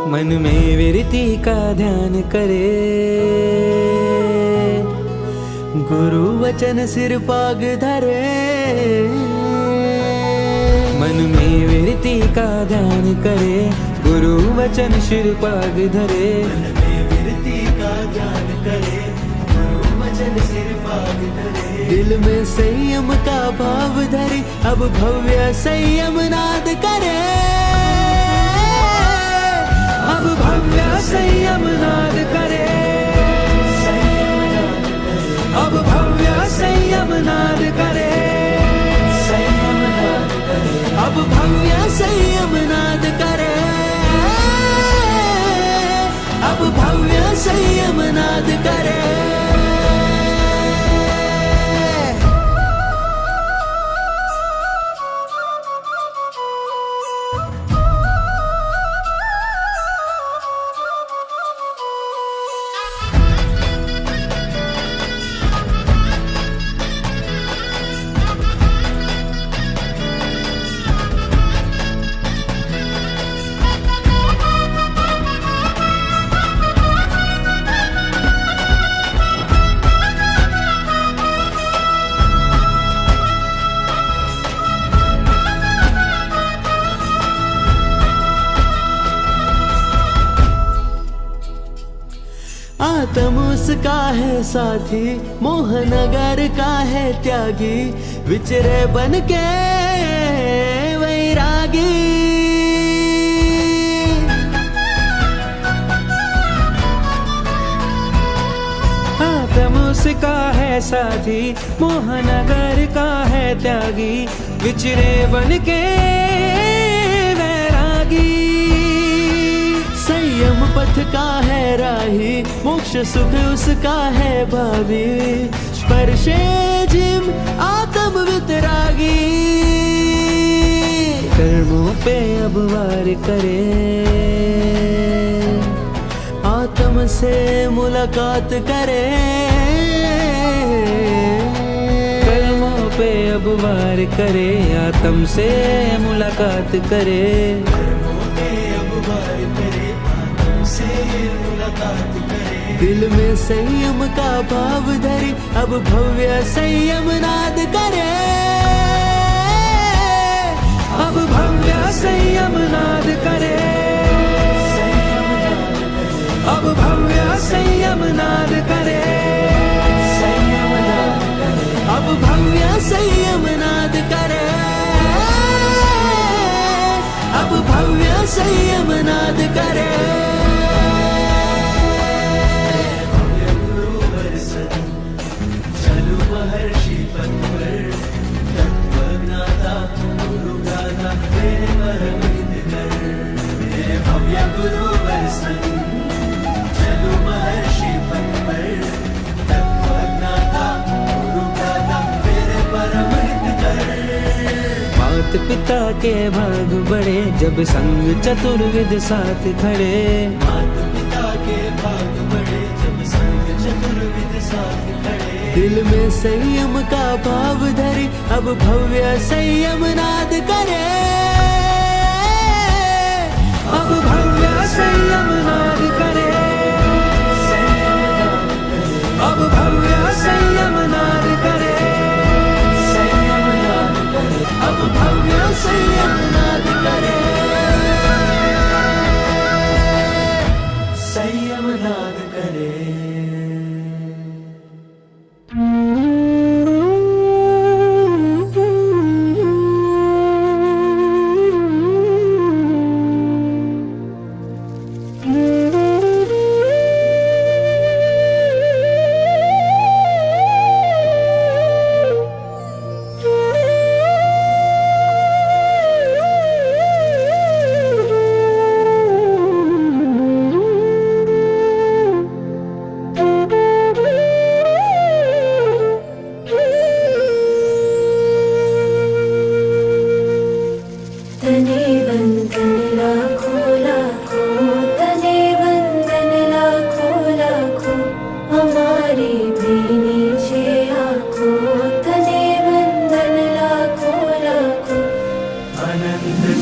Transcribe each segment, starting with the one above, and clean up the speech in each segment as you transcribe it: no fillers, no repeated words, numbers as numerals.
मन में विरति का ध्यान करे, गुरु वचन सिर पाग धरे। मन में विरति का ध्यान करे, गुरु वचन सिर पाग धरे। मन में विरति का ध्यान करे, गुरु वचन सिर पाग धरे। दिल में संयम का भाव धरे, अब भव्य संयम नाद करे। अब भव्य संयम नाद करे, अब भव्य संयम नाद करे, अब भव्य संयम नाद करे, अब भव्य संयम नाद करे। आत्म उसका है साथी, मोहनगर का है त्यागी, विचरे बन के वैरागी। आत्म उसका है साथी, मोहनगर का है त्यागी, विचरे बन के वैरागी। संयम पथ का है राही, मोक्ष सुख उसका है भावी, स्पर्शे जिम आत्म वितरागी। कर्मों पे अब वार करे, आत्म से मुलाकात करे। कर्मों पे अब वार करे, आत्म से मुलाकात करे। दिल में संयम का भाव धरे, अब भव्य संयम नाद करे। अब भव्य संयम नाद करे, अब भव्य संयम नाद करे, अब भव्य संयम नाद करे, अब भव्य संयम नाद करे। मात पिता के भाग बड़े, जब संग चतुर्विद साथ खड़े। मात पिता के भाग बड़े, जब संग चतुर्विद साथ खड़े। दिल में संयम का भाव धरे, अब भव्य संयम नाद करे। अब भव्य संयम नाद करे, अब भव्य संयम नाद करे, अब भव्य संयम नाद करे, संयम नाद करे।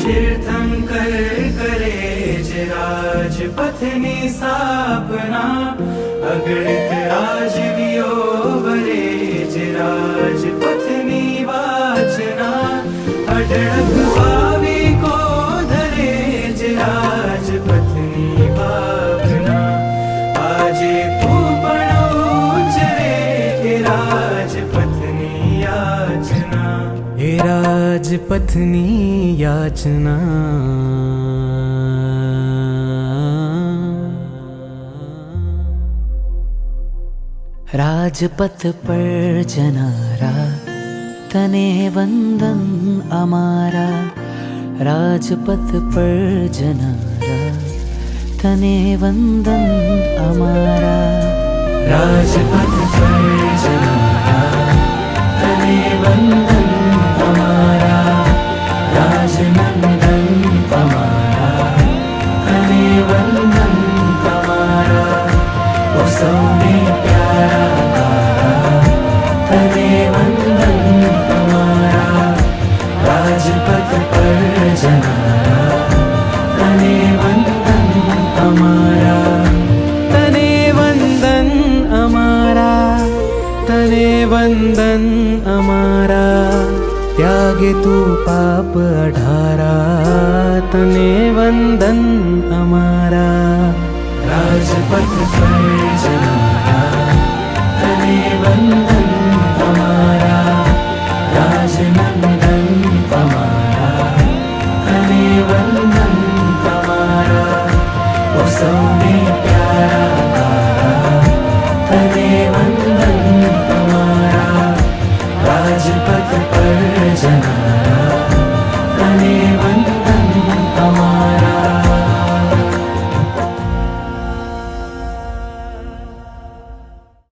तीर्थंकर करे जय राजपथनी स्थापना अगणित राजवियो बरेज राजपथनी वाचना अढळक भावी को धरेज राजपथनी भावना आजे तू पण उच्चरे राजपथनी याचना हे राजपथनी याचना राजपथ पर जनारा तने वंदन अमारा राजपथ पर जनारा तने वंदन अमारा राजपथ पर जनारा तने वंदन हमारा राजनंदन हमारा तने वंदन हमारा ओ सौने प्यारा तारा तने वंदन हमारा राजपथ पर जनारा तने वंदन हमारा तने वंदन हमारा तने वंदन हमारा त्यागे तू पाप अठारा तने वंदन हमारा राजपथ पर जनारा तने वंदन हमारा राजनंदन हमारा तने वंदन हमारा ओ सौने प्यारा